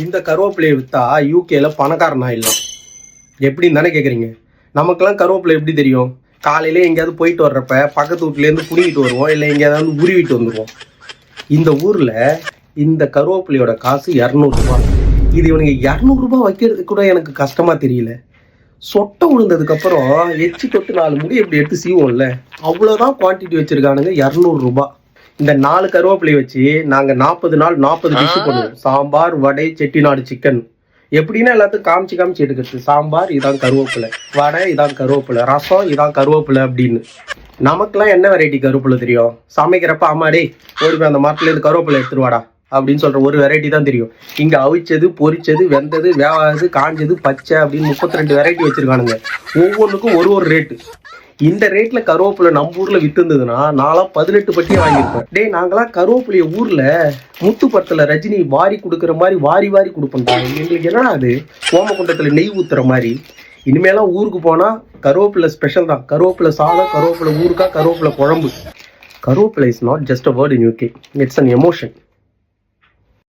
இந்த கருவேப்பிலையை விற்றா யூகேல பணக்காரன் ஆயிடலாம். எப்படின்னு தானே கேட்குறீங்க? நமக்கெல்லாம் கருவேப்பிலை எப்படி தெரியும்? காலையிலே எங்கேயாவது போயிட்டு வர்றப்ப பக்கத்து வீட்லேருந்து புடிங்கிட்டு வருவோம், இல்லை எங்கேயாவது உருவிட்டு வந்துடுவோம். இந்த ஊரில் இந்த கருவேப்பிலையோட காசு 200 ரூபா. இது இவனுங்க 200 ரூபா வைக்கிறதுக்கு கூட எனக்கு கஷ்டமாக தெரியல. சொட்டை விழுந்ததுக்கப்புறம் எச்சி தொட்டு 4 முடி எப்படி எடுத்து சீவோம்ல, அவ்வளோதான் குவான்டிட்டி வச்சுருக்கானுங்க. 200 ரூபா. இந்த 4 கருவேப்பிலையை வச்சு நாங்கள் 40 நாள் 40 டிஷ்ஷு பண்ணுவோம். சாம்பார், வடை, செட்டிநாடு சிக்கன். எப்படின்னா எல்லாத்துக்கும் காமிச்சு எடுக்கிறது. சாம்பார் இதான் கருவேப்பிலை, வடை இதான் கருவேப்பிலை, ரசம் இதான் கருவேப்பிலை அப்படின்னு. நமக்குலாம் என்ன வெரைட்டி கருவேப்பிலை தெரியும்? சமைக்கிறப்ப அம்மாடே ஓடி போய் அந்த மரத்துலேருந்து கருவேப்பிலை எடுத்துருவாடா அப்படின்னு சொல்கிற ஒரு வெரைட்டி தான் தெரியும். இங்கே அவிச்சது, பொரிச்சது, வெந்தது, வேவாது, காஞ்சது, பச்சை அப்படின்னு 32 வெரைட்டி வச்சுருக்கானுங்க. ஒவ்வொன்றுக்கும் ஒரு ரேட்டு. இந்த ரேட்டில் கருவேப்பிலை நம்ம ஊரில் விற்றுந்ததுன்னா நான்லாம் 18 பட்டியே வாங்கியிருப்பேன். டே, நாங்களாம் கருவேப்பிலையை ஊரில் முத்து படத்தில் ரஜினி வாரி கொடுக்குற மாதிரி வாரி கொடுப்போம்ட்டாங்க. எங்களுக்கு என்னன்னா அது ஓமக்குண்டத்தில் நெய் ஊற்றுற மாதிரி. இனிமேலாம் ஊருக்கு போனால் கருவேப்பிலை ஸ்பெஷல் தான். கருவேப்பிலை சாதம், கருவேப்பிலை ஊறுகாய், கருவேப்பிலை குழம்பு. கருவேப்பிலை is not just a word in UK, it's an emotion.